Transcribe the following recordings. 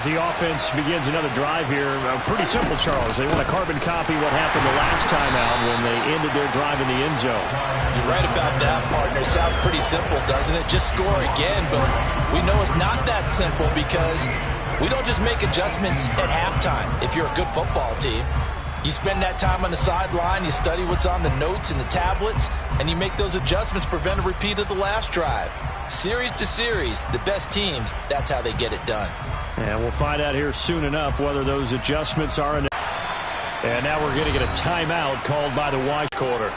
The offense begins another drive here. Pretty simple, Charles. They want to carbon copy what happened the last time out when they ended their drive in the end zone. You're right about that, partner. Sounds pretty simple, doesn't it? Just score again, but we know it's not that simple because we don't just make adjustments at halftime. If you're a good football team, you spend that time on the sideline, you study what's on the notes and the tablets, and you make those adjustments to prevent a repeat of the last drive. Series to series, the best teams, that's how they get it done. And we'll find out here soon enough whether those adjustments are in. And now we're going to get a timeout called by the Washington quarter.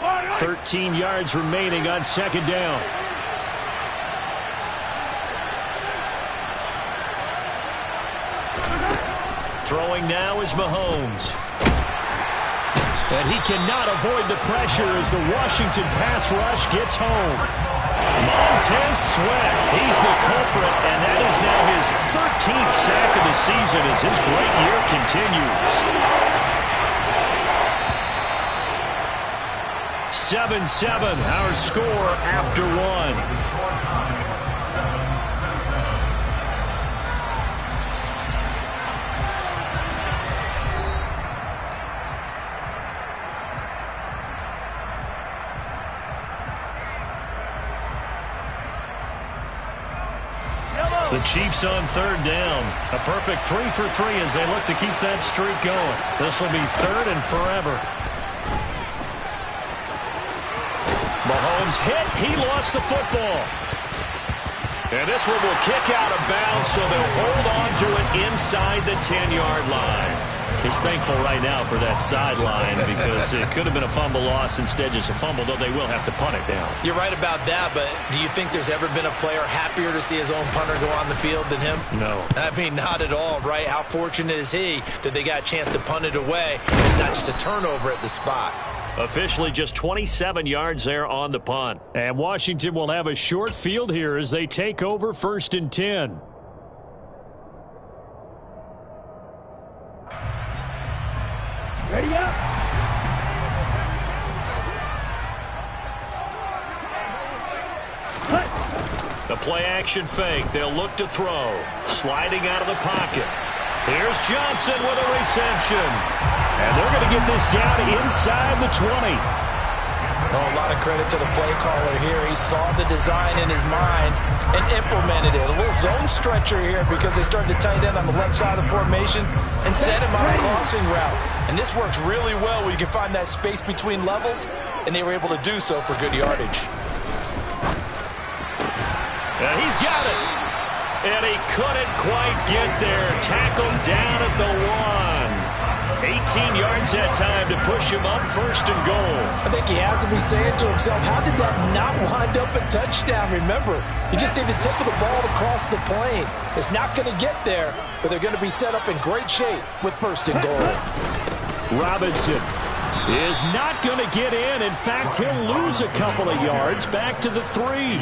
Right. 13 yards remaining on second down. Throwing now is Mahomes. And he cannot avoid the pressure as the Washington pass rush gets home. Montez Sweat, he's the culprit, and that is now his 13th sack of the season as his great year continues. 7-7, our score after one. The Chiefs on third down. A perfect 3 for 3 as they look to keep that streak going. This will be third and forever. Mahomes hit. He lost the football. And this one will kick out of bounds, so they'll hold on to it inside the 10-yard line. He's thankful right now for that sideline because it could have been a fumble loss, instead just a fumble, though they will have to punt it down. You're right about that, but do you think there's ever been a player happier to see his own punter go on the field than him? No. I mean, not at all, right? How fortunate is he that they got a chance to punt it away? It's not just a turnover at the spot. Officially just 27 yards there on the punt. And Washington will have a short field here as they take over 1st and 10. Ready up. The play action fake. They'll look to throw. Sliding out of the pocket. Here's Johnson with a reception. And they're going to get this down inside the 20. Oh, a lot of credit to the play caller here. He saw the design in his mind and implemented it. A little zone stretcher here because they started the tight end on the left side of the formation and sent him on a crossing route. And this works really well when you can find that space between levels, and they were able to do so for good yardage. And he's got it. And he couldn't quite get there. Tackled down at the 1. 18 yards that time to push him up 1st and goal. I think he has to be saying to himself, how did that not wind up a touchdown? Remember, you just need the tip of the ball to cross the plane. It's not going to get there, but they're going to be set up in great shape with 1st and goal. Robinson is not going to get in. In fact, he'll lose a couple of yards back to the 3.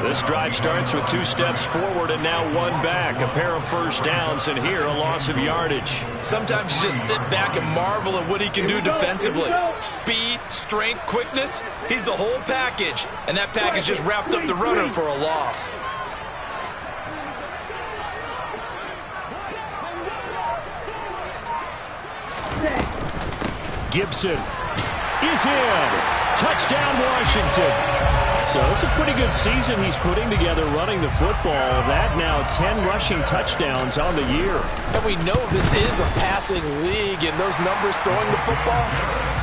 This drive starts with 2 steps forward and now 1 back. A pair of first downs, and here a loss of yardage. Sometimes you just sit back and marvel at what he can do defensively. Speed, strength, quickness, he's the whole package. And that package just wrapped up the runner for a loss. Gibson is in. Touchdown, Washington. So it's a pretty good season he's putting together running the football. That now 10 rushing touchdowns on the year. And we know this is a passing league, and those numbers throwing the football,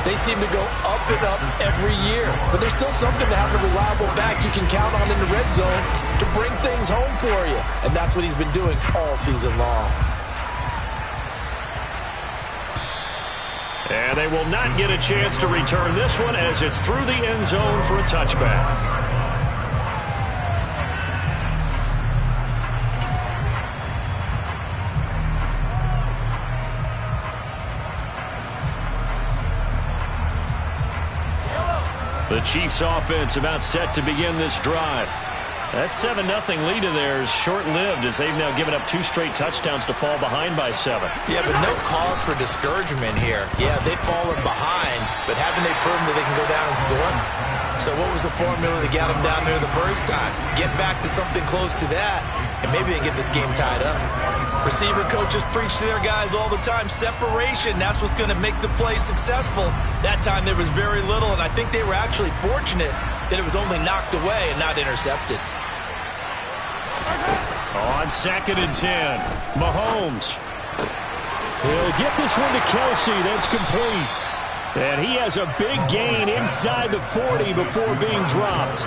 they seem to go up and up every year. But there's still something to have a reliable back you can count on in the red zone to bring things home for you. And that's what he's been doing all season long. And they will not get a chance to return this one as it's through the end zone for a touchback. The Chiefs offense about set to begin this drive. That 7-0 lead of theirs short-lived as they've now given up 2 straight touchdowns to fall behind by 7. Yeah, but no cause for discouragement here. Yeah, they've fallen behind, but haven't they proven that they can go down and score? So what was the formula that got them down there the first time? Get back to something close to that, and maybe they get this game tied up. Receiver coaches preach to their guys all the time. Separation, that's what's going to make the play successful. That time there was very little, and I think they were actually fortunate that it was only knocked away and not intercepted. On 2nd and 10, Mahomes. He'll get this one to Kelsey. That's complete. And he has a big gain inside the 40 before being dropped.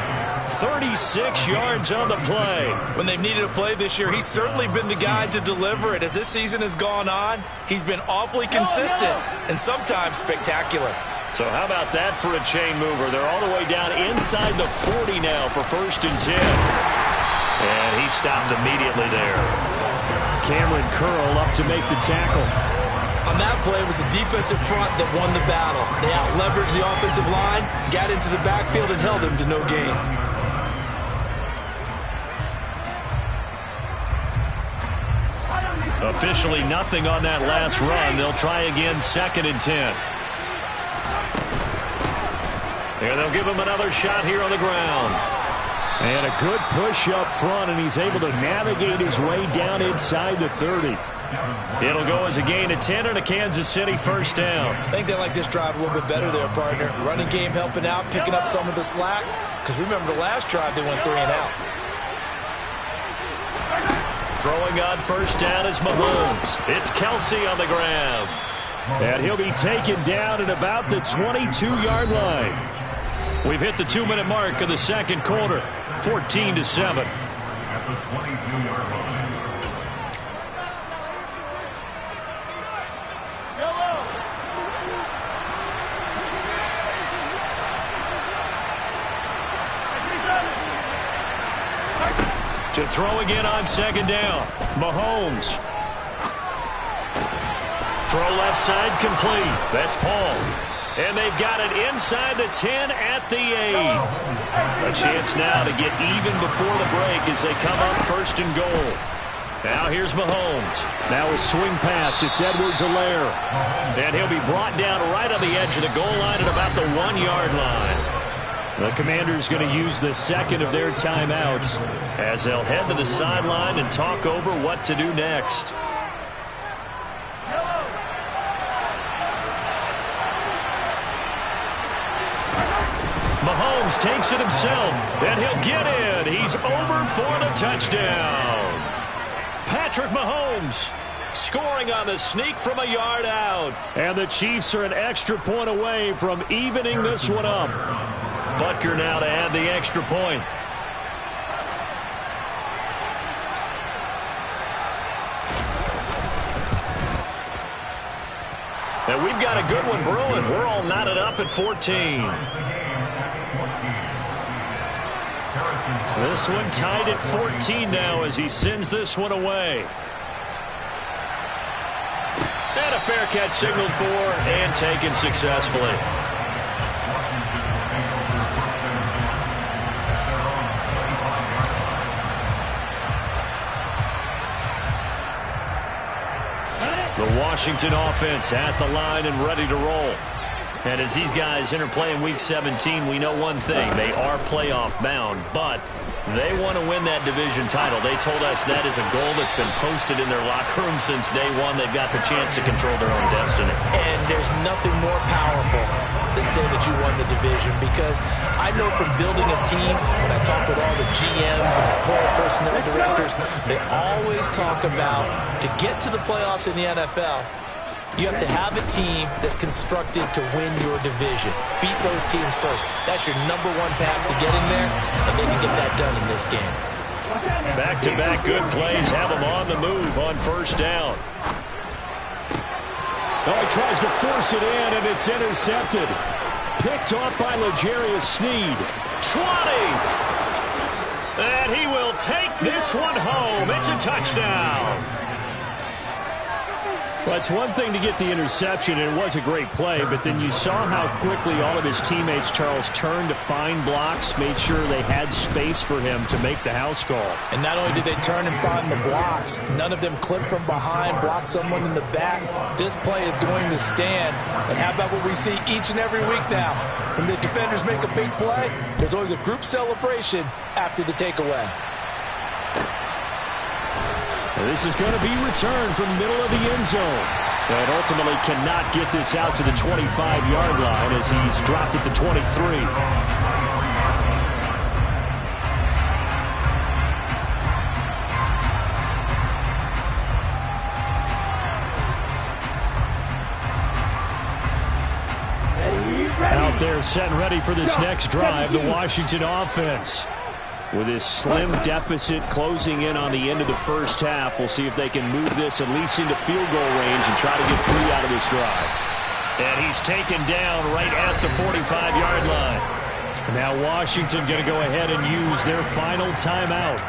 36 yards on the play. When they've needed a play this year, he's certainly been the guy to deliver it. As this season has gone on, he's been awfully consistent and sometimes spectacular. So how about that for a chain mover? They're all the way down inside the 40 now for 1st and 10. And he stopped immediately there. Cameron Curl up to make the tackle. On that play, it was the defensive front that won the battle. They out-leveraged the offensive line, got into the backfield, and held him to no gain. Officially nothing on that last run. They'll try again 2nd and 10. And they'll give him another shot here on the ground. And a good push up front, and he's able to navigate his way down inside the 30. It'll go as a gain of 10 and a Kansas City 1st down. I think they like this drive a little bit better there, partner. Running game helping out, picking up some of the slack. Because remember the last drive, they went 3 and out. Throwing on 1st down is Mahomes. It's Kelsey on the ground. And he'll be taken down at about the 22-yard line. We've hit the 2-minute mark of the 2nd quarter. 14-7. To throw again on 2nd down. Mahomes. Throw left side complete. That's Paul. And they've got it inside the 10 at the 8. A chance now to get even before the break as they come up 1st and goal. Now here's Mahomes. Now a swing pass. It's Edwards-Helaire. And he'll be brought down right on the edge of the goal line at about the 1-yard line. The Commanders going to use the 2nd of their timeouts as they'll head to the sideline and talk over what to do next. Mahomes takes it himself, and he'll get in. He's over for the touchdown. Patrick Mahomes scoring on the sneak from a yard out. And the Chiefs are an extra point away from evening this one up. Butker now to add the extra point. And we've got a good one brewing. We're all knotted up at 14. This one tied at 14 now as he sends this one away. And a fair catch signaled for and taken successfully. The Washington offense at the line and ready to roll. And as these guys interplay in Week 17, we know one thing. They are playoff bound, but they want to win that division title. They told us that is a goal that's been posted in their locker room since day one. They've got the chance to control their own destiny. And there's nothing more powerful than saying that you won the division, because I know from building a team, when I talk with all the GMs and the player personnel directors, they always talk about to get to the playoffs in the NFL, you have to have a team that's constructed to win your division. Beat those teams first. That's your #1 path to getting there, and they can get that done in this game. Back-to-back good plays have them on the move on 1st down. Oh, he tries to force it in, and it's intercepted. Picked off by L'Jarius Sneed. 20! And he will take this one home. It's a touchdown. Well, it's one thing to get the interception, and it was a great play, but then you saw how quickly all of his teammates, Charles, turned to find blocks, made sure they had space for him to make the house call. And not only did they turn and find the blocks, none of them clipped from behind, blocked someone in the back. This play is going to stand. And how about what we see each and every week now? When the defenders make a big play, there's always a group celebration after the takeaway. This is going to be returned from the middle of the end zone. But ultimately cannot get this out to the 25-yard line as he's dropped it to 23. Out there set and ready for this next drive, the Washington offense. With his slim deficit closing in on the end of the first half, we'll see if they can move this at least into field goal range and try to get 3 out of this drive. And he's taken down right at the 45-yard line. Now Washington going to go ahead and use their final timeout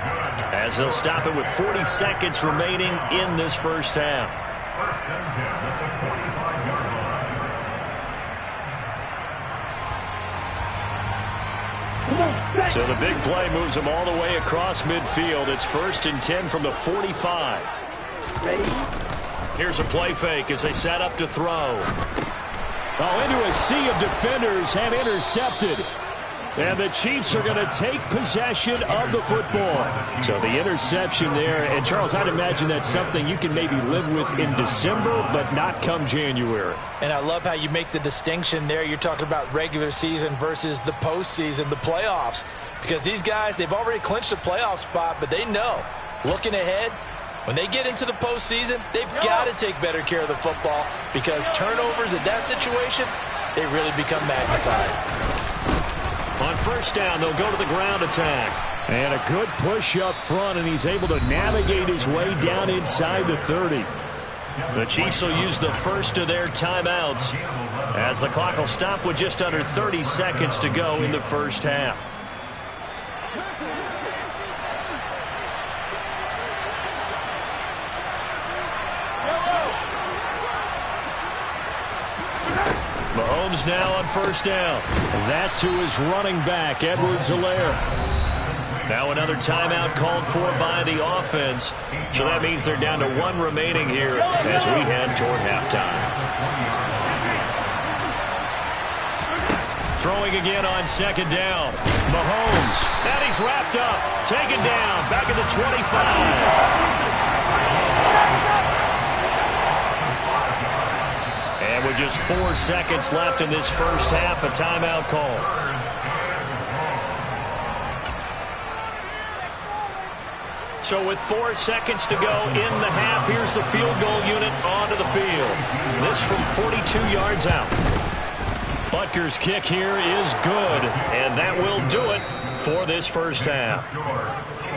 as they'll stop it with 40 seconds remaining in this first half. So the big play moves them all the way across midfield. It's 1st and 10 from the 45. Here's a play fake as they set up to throw. Oh, into a sea of defenders and intercepted. And the Chiefs are going to take possession of the football. So the interception there. And, Charles, I'd imagine that's something you can maybe live with in December, but not come January. And I love how you make the distinction there. You're talking about regular season versus the postseason, the playoffs. Because these guys, they've already clinched a playoff spot, but they know, looking ahead, when they get into the postseason, they've got to take better care of the football because turnovers in that situation, they really become magnified. On first down, they'll go to the ground attack. And a good push up front, and he's able to navigate his way down inside the 30. The Chiefs will use the first of their timeouts as the clock will stop with just under 30 seconds to go in the first half. Mahomes now on first down. That's who is running back, Edwards-Helaire. Now another timeout called for by the offense. So that means they're down to 1 remaining here as we head toward halftime. Throwing again on second down. Mahomes. And he's wrapped up. Taken down. Back at the 25. And with just 4 seconds left in this first half, a timeout call. So with 4 seconds to go in the half, here's the field goal unit onto the field. This from 42 yards out. Butker's kick here is good, and that will do it for this first half.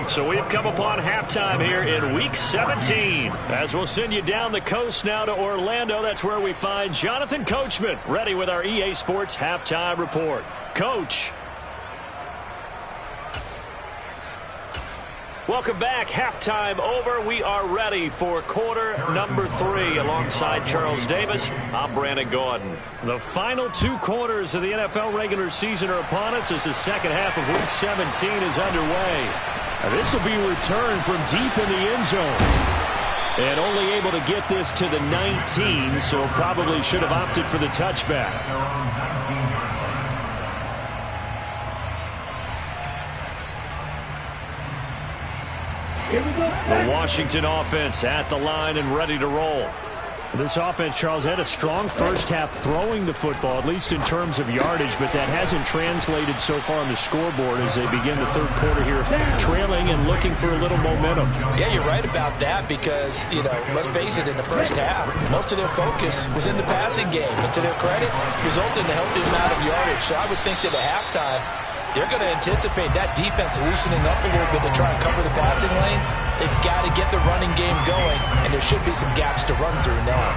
So we've come upon halftime here in Week 17. As we'll send you down the coast now to Orlando, that's where we find Jonathan Coachman ready with our EA Sports Halftime Report. Coach. Welcome back. Halftime over. We are ready for quarter number 3 alongside Charles Davis. I'm Brandon Gordon. The final 2 quarters of the NFL regular season are upon us as the second half of Week 17 is underway. This will be returned from deep in the end zone. And only able to get this to the 19, so probably should have opted for the touchback. The Washington offense at the line and ready to roll. This offense, Charles, had a strong first half throwing the football, at least in terms of yardage, but that hasn't translated so far on the scoreboard as they begin the third quarter here, trailing and looking for a little momentum. Yeah, you're right about that because, let's face it, in the first half, most of their focus was in the passing game. And to their credit, resulted in a healthy amount of yardage. So I would think that at halftime, they're going to anticipate that defense loosening up a little bit to try and cover the passing lanes. They've got to get the running game going, and there should be some gaps to run through now.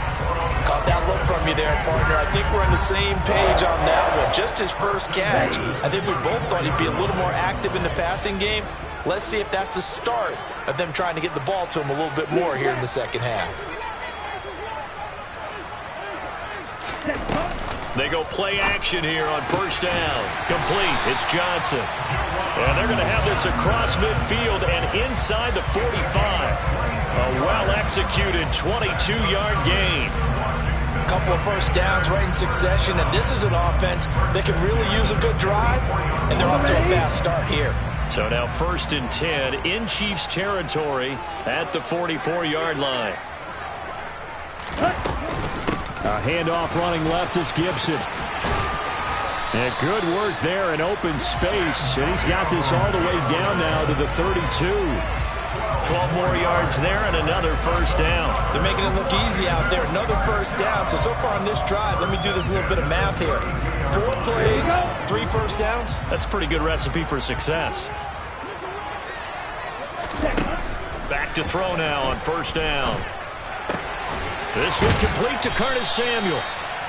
Caught that look from you there, partner. I think we're on the same page on that one. Just his first catch. I think we both thought he'd be a little more active in the passing game. Let's see if that's the start of them trying to get the ball to him a little bit more here in the second half. They go play action here on first down. Complete. It's Johnson. And they're going to have this across midfield and inside the 45. A well-executed 22-yard gain. A couple of first downs right in succession, and this is an offense that can really use a good drive, and they're off to a fast start here. So now 1st and 10 in Chiefs territory at the 44-yard line. A handoff running left is Gibson. And good work there in open space. And he's got this all the way down now to the 32. 12 more yards there and another first down. They're making it look easy out there. Another first down. So far on this drive, let me do this little bit of math here. 4 plays, 3 first downs. That's a pretty good recipe for success. Back to throw now on first down. This one complete to Curtis Samuel.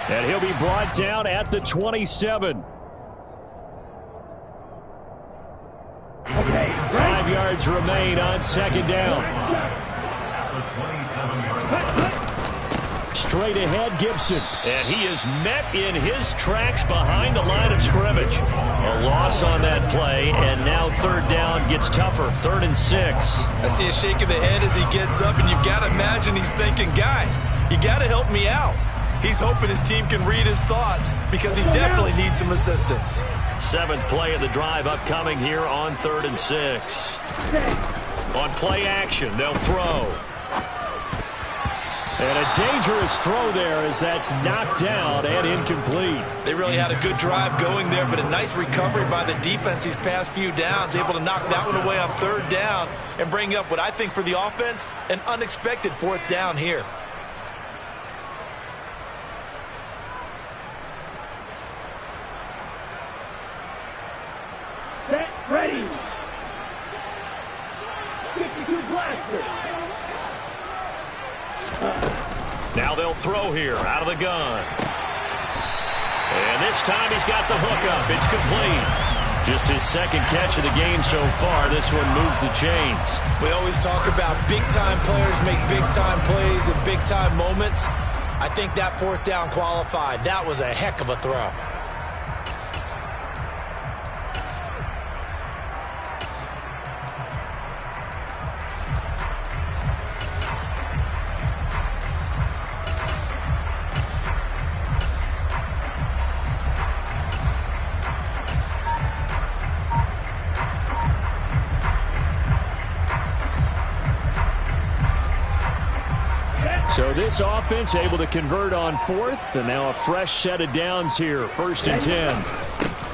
And he'll be brought down at the 27. Okay, 5 yards remain on second down. Straight ahead, Gibson. And he is met in his tracks behind the line of scrimmage. A loss on that play, and now third down gets tougher. 3rd and 6. I see a shake of the head as he gets up, and you've got to imagine he's thinking, guys, you got to help me out. He's hoping his team can read his thoughts because he definitely needs some assistance. 7th play of the drive upcoming here on 3rd and 6. On play action, they'll throw. And a dangerous throw there as that's knocked down and incomplete. They really had a good drive going there, but a nice recovery by the defense these past few downs, able to knock that one away on 3rd down and bring up what I think for the offense, an unexpected 4th down here. set, ready. 52 blaster. Now they'll throw here out of the gun. And this time he's got the hook up. It's complete. Just his 2nd catch of the game so far. This one moves the chains. We always talk about big-time players make big-time plays in big-time moments. I think that 4th down qualified. That was a heck of a throw. So this offense able to convert on 4th, and now a fresh set of downs here. 1st and 10.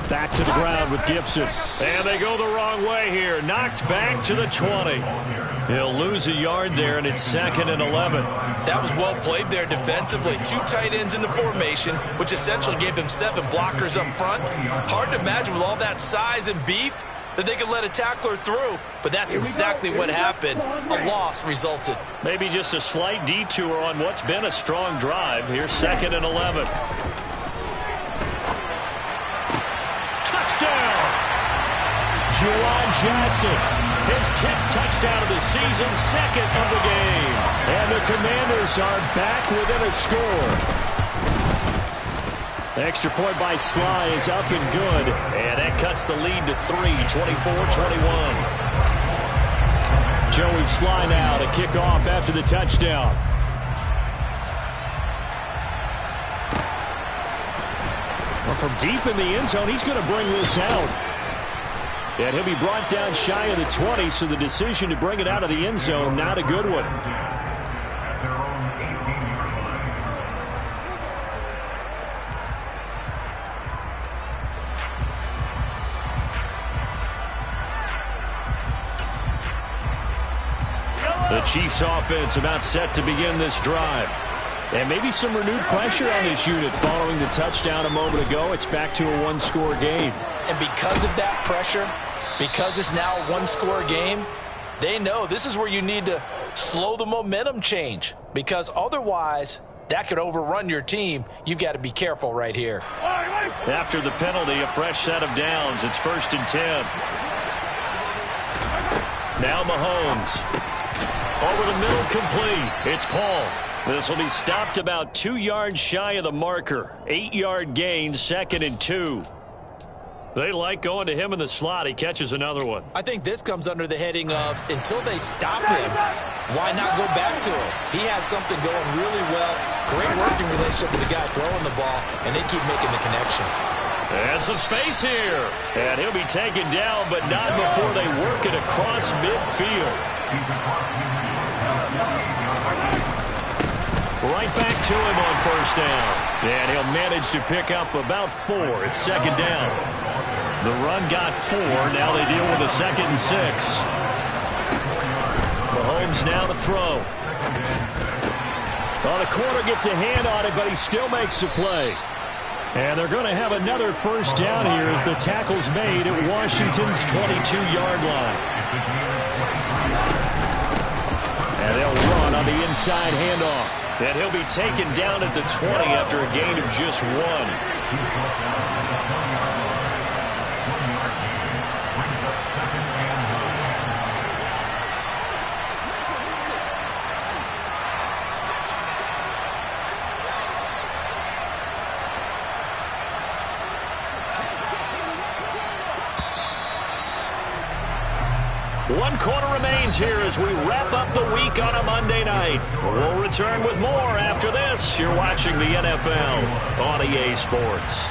Back to the ground with Gibson. And they go the wrong way here. Knocked back to the 20. He'll lose a yard there, and it's 2nd and 11. That was well played there defensively. 2 tight ends in the formation, which essentially gave them 7 blockers up front. Hard to imagine with all that size and beef that they could let a tackler through, but that's exactly what happened. A loss resulted. Maybe just a slight detour on what's been a strong drive. Here's 2nd and 11. Touchdown! Juwan Johnson, his 10th touchdown of the season, 2nd of the game. And the Commanders are back within a score. Extra point by Sly is up and good. And that cuts the lead to 3, 24-21. Joey Sly now to kick off after the touchdown. Well, from deep in the end zone, he's going to bring this out. And he'll be brought down shy of the 20, so the decision to bring it out of the end zone, not a good one. The Chiefs offense about set to begin this drive. And maybe some renewed pressure on this unit following the touchdown a moment ago. It's back to a one-score game. And because of that pressure, because it's now a one-score game, they know this is where you need to slow the momentum change. Because otherwise, that could overrun your team. You've got to be careful right here. After the penalty, a fresh set of downs. It's 1st and 10. Now Mahomes. Over the middle, complete. It's Paul. This will be stopped about 2 yards shy of the marker. 8-yard gain, 2nd and 2. They like going to him in the slot. He catches another one. I think this comes under the heading of until they stop him, why not go back to it? He has something going really well. Great working relationship with the guy throwing the ball, and they keep making the connection. And some space here. And he'll be taken down, but not before they work it across midfield. Right back to him on first down. And he'll manage to pick up about 4. It's 2nd down. The run got 4. Now they deal with a 2nd and 6. Mahomes now to throw. Well, the corner gets a hand on it, but he still makes the play. And they're going to have another first down here as the tackle's made at Washington's 22-yard line. And they'll run on the inside handoff. And he'll be taken down at the 20 after a gain of just 1. One quarter remains here as we wrap up the week on a Monday night. We'll return with more after this. You're watching the NFL on EA Sports.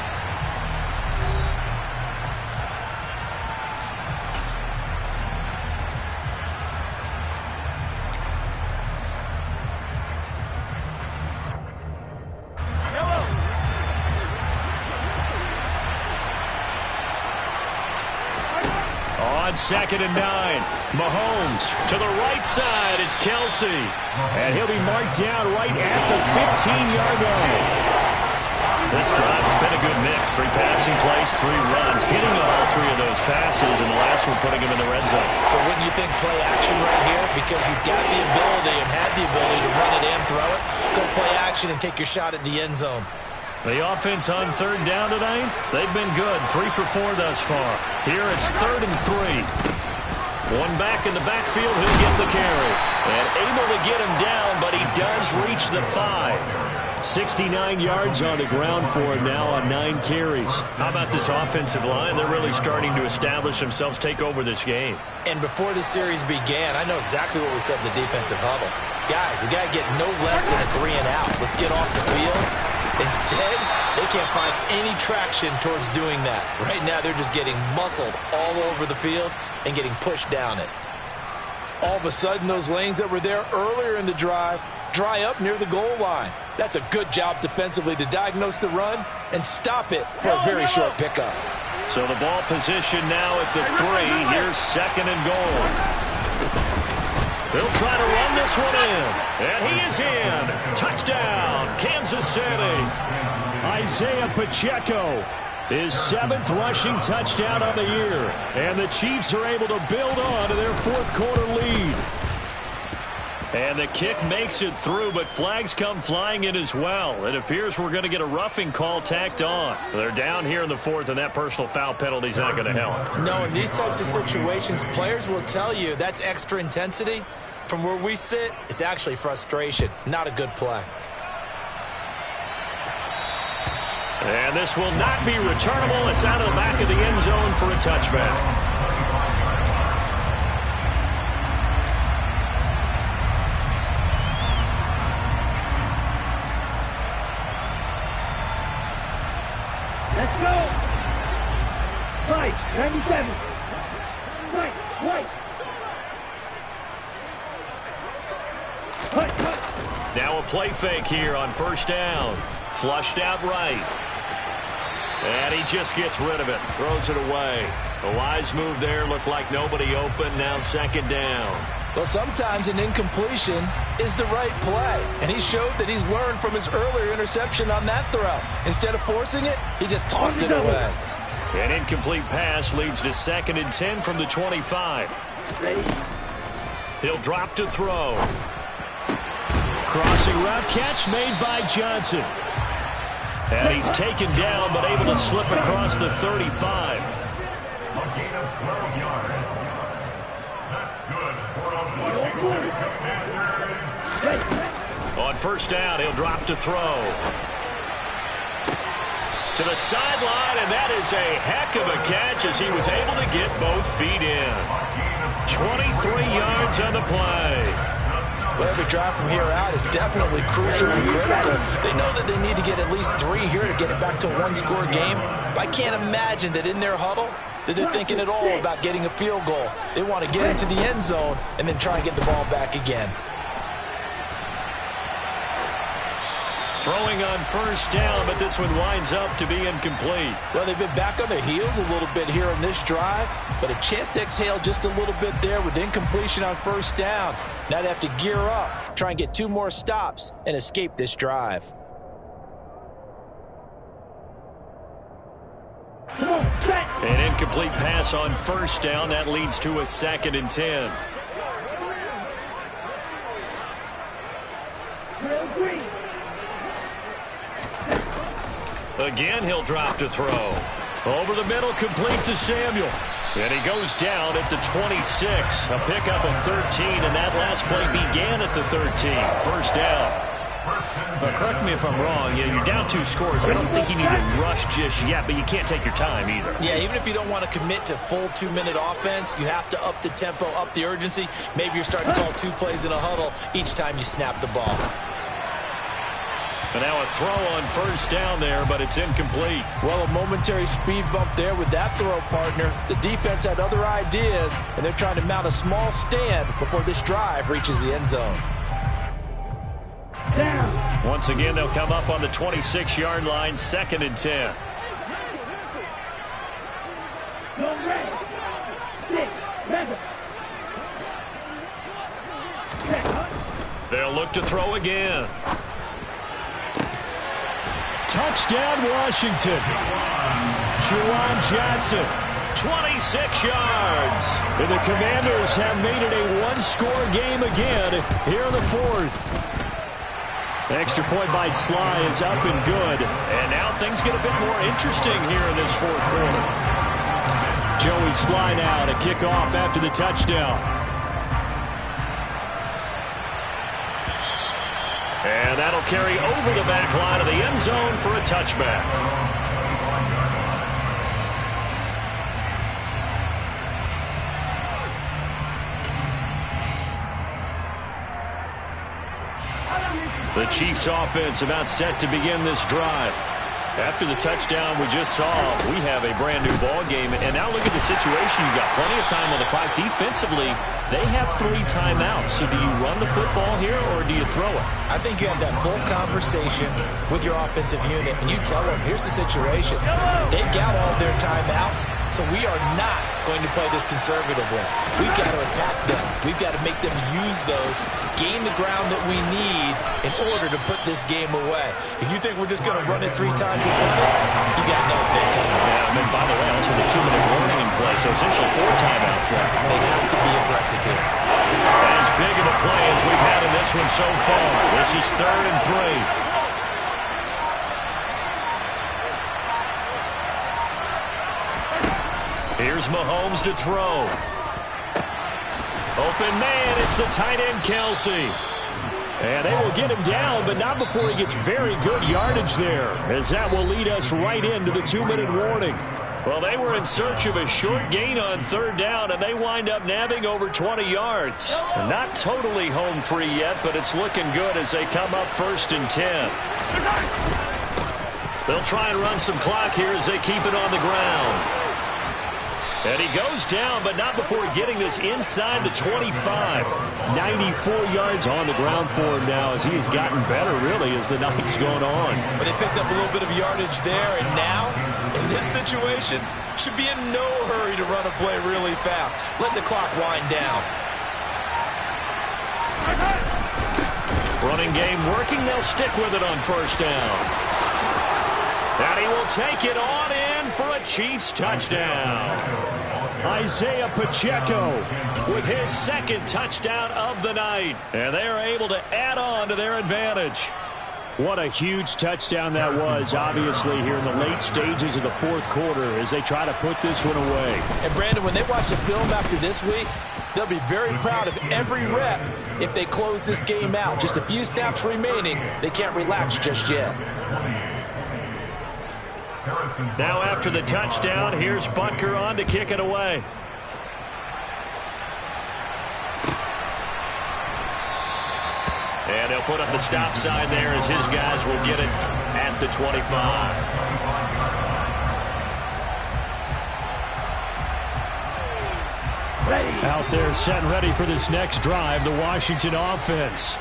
On 2nd and 9, Mahomes to the right side. It's Kelsey. And he'll be marked down right at the 15-yard line. This drive has been a good mix. 3 passing plays, 3 runs. Hitting all 3 of those passes, and the last one putting him in the red zone. So wouldn't you think play action right here? Because you've got the ability and had the ability to run it and throw it. Go play action and take your shot at the end zone. The offense on 3rd down tonight, they've been good. 3 for 4 thus far. Here it's 3rd and 3. One back in the backfield, he'll get the carry. And able to get him down, but he does reach the 5. 69 yards on the ground for him now on 9 carries. How about this offensive line? They're really starting to establish themselves, take over this game. And before the series began, I know exactly what we said in the defensive huddle. Guys, we got to get no less than a 3 and out. Let's get off the field. Instead, they can't find any traction towards doing that. Right now, they're just getting muscled all over the field and getting pushed down it. All of a sudden, those lanes that were there earlier in the drive dry up near the goal line. That's a good job defensively to diagnose the run and stop it for a very short pickup. So the ball position now at the 3. Here's 2nd and goal. They'll try to run this one in. And he is in. Touchdown, Kansas City. Isaiah Pacheco, his 7th rushing touchdown of the year. And the Chiefs are able to build on to their 4th quarter lead. And the kick makes it through, but flags come flying in as well. It appears we're going to get a roughing call tacked on. They're down here in the 4th, and that personal foul penalty is not going to help. No, in these types of situations, players will tell you that's extra intensity. From where we sit, it's actually frustration. Not a good play. And this will not be returnable. It's out of the back of the end zone for a touchback. Let's go! Right, 97. Right, right. Now a play fake here on first down. Flushed out right. And he just gets rid of it. Throws it away. A wise move there. Looked like nobody open. Now 2nd down. Well, sometimes an incompletion is the right play. And he showed that he's learned from his earlier interception on that throw. Instead of forcing it, he just tossed it away. An incomplete pass leads to 2nd and 10 from the 25. He'll drop to throw. Crossing route catch made by Johnson. And he's taken down but able to slip across the 35. A gain of 12 yards. That's good for a On first down. He'll drop to throw. To the sideline, and that is a heck of a catch as he was able to get both feet in. 23 yards on the play. Well, every drive from here out is definitely crucial and critical. They know that they need to get at least 3 here to get it back to a one-score game. But I can't imagine that in their huddle that they're thinking at all about getting a field goal. They want to get into the end zone and then try and get the ball back again. Throwing on first down, but this one winds up to be incomplete. Well, they've been back on their heels a little bit here on this drive, but a chance to exhale just a little bit there with incompletion on first down. Now they have to gear up, try and get 2 more stops, and escape this drive. An incomplete pass on first down. That leads to a 2nd and 10. Again, he'll drop to throw. Over the middle, complete to Samuel. And he goes down at the 26. A pickup of 13, and that last play began at the 13. First down. Well, correct me if I'm wrong. Yeah, you're down 2 scores. I don't think you need to rush just yet, but you can't take your time either. Yeah, even if you don't want to commit to full 2-minute offense, you have to up the tempo, up the urgency. Maybe you're starting to call 2 plays in a huddle each time you snap the ball. And now a throw on first down there, but it's incomplete. Well, a momentary speed bump there with that throw, partner. The defense had other ideas, and they're trying to mount a small stand before this drive reaches the end zone. Down. Once again, they'll come up on the 26-yard line, 2nd and 10. Go red. 6, 7. They'll look to throw again. Touchdown, Washington. Juwan Johnson, 26 yards. And the Commanders have made it a one-score game again here in the 4th. Extra point by Sly is up and good. And now things get a bit more interesting here in this 4th quarter. Joey Sly now to kick off after the touchdown. And that'll carry over the back line of the end zone for a touchback. The Chiefs offense about set to begin this drive. After the touchdown we just saw, we have a brand new ball game. And now look at the situation. You've got plenty of time on the clock. Defensively, they have 3 timeouts. So do you run the football here or do you throw it? I think you have that full conversation with your offensive unit, and you tell them, here's the situation. They've got all their timeouts, so we are not going to play this conservatively. We've got to attack them. We've got to make them use those, gain the ground that we need in order to put this game away. If you think we're just going to run it 3 times and run it, you got no thing coming. Yeah, and then by the way, also the 2-minute warning in play, so essentially 4 timeouts left. They have to be aggressive here. As big of a play as we've had in this one so far. This is 3rd and 3. Here's Mahomes to throw. Open man, it's the tight end Kelsey. And they will get him down, but not before he gets very good yardage there, as that will lead us right into the 2-minute warning. Well, they were in search of a short gain on 3rd down, and they wind up nabbing over 20 yards. And not totally home free yet, but it's looking good as they come up 1st and 10. They'll try and run some clock here as they keep it on the ground. And he goes down, but not before getting this inside the 25. 94 yards on the ground for him now as he has gotten better, really, as the night's gone on. But they picked up a little bit of yardage there, and now, in this situation, should be in no hurry to run a play really fast. Let the clock wind down. Running game working. They'll stick with it on 1st down. And he will take it on in for a Chiefs touchdown. Isaiah Pacheco with his 2nd touchdown of the night. And they are able to add on to their advantage. What a huge touchdown that was, obviously, here in the late stages of the 4th quarter as they try to put this one away. And, Brandon, when they watch the film after this week, They'll be very proud of every rep if they close this game out. Just a few snaps remaining. They can't relax just yet. Now after the touchdown, here's Butker on to kick it away. And they'll put up the stop sign there as his guys will get it at the 25. Out there set and ready for this next drive, the Washington offense.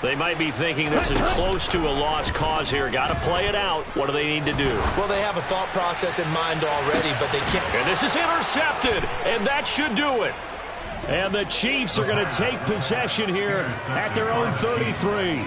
They might be thinking this is close to a lost cause here. Got to play it out. What do they need to do? Well, they have a thought process in mind already, but they can't. And this is intercepted, and that should do it. And the Chiefs are going to take possession here at their own 33.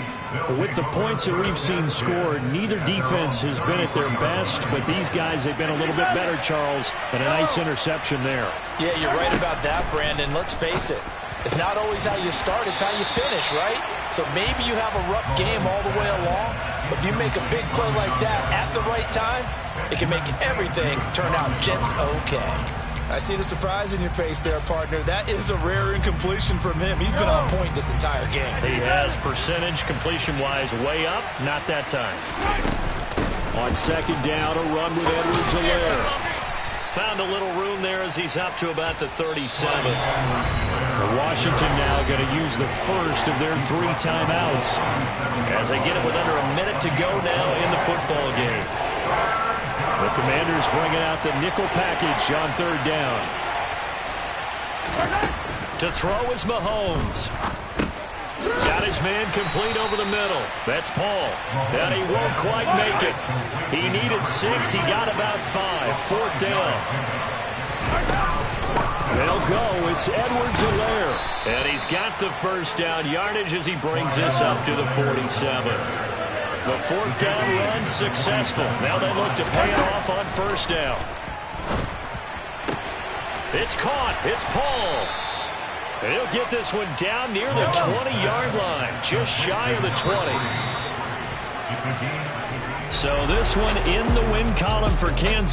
With the points that we've seen scored, neither defense has been at their best, but these guys, they've been a little bit better, Charles, and a nice interception there. Yeah, you're right about that, Brandon. Let's face it. It's not always how you start, it's how you finish, right? So maybe you have a rough game all the way along, but if you make a big play like that at the right time, it can make everything turn out just okay. I see the surprise in your face there, partner. That is a rare incompletion from him. He's been on point this entire game. He has percentage completion-wise way up. Not that time. On second down, a run with Edwards-Helaire. Found a little room there as he's up to about the 37. Washington now going to use the first of their 3 timeouts as they get it with under a minute to go now in the football game. The Commanders bringing out the nickel package on third down. To throw is Mahomes. Got his man complete over the middle. That's Paul. And he won't quite make it. He needed 6. He got about 5. Fourth down. They'll go. It's Edwards-Helaire. And he's got the first down yardage as he brings this up to the 47. The fourth down run successful. Now they look to pay it off on first down. It's caught. It's Paul. He'll get this one down near the 20-yard line, just shy of the 20. So this one in the win column for Kansas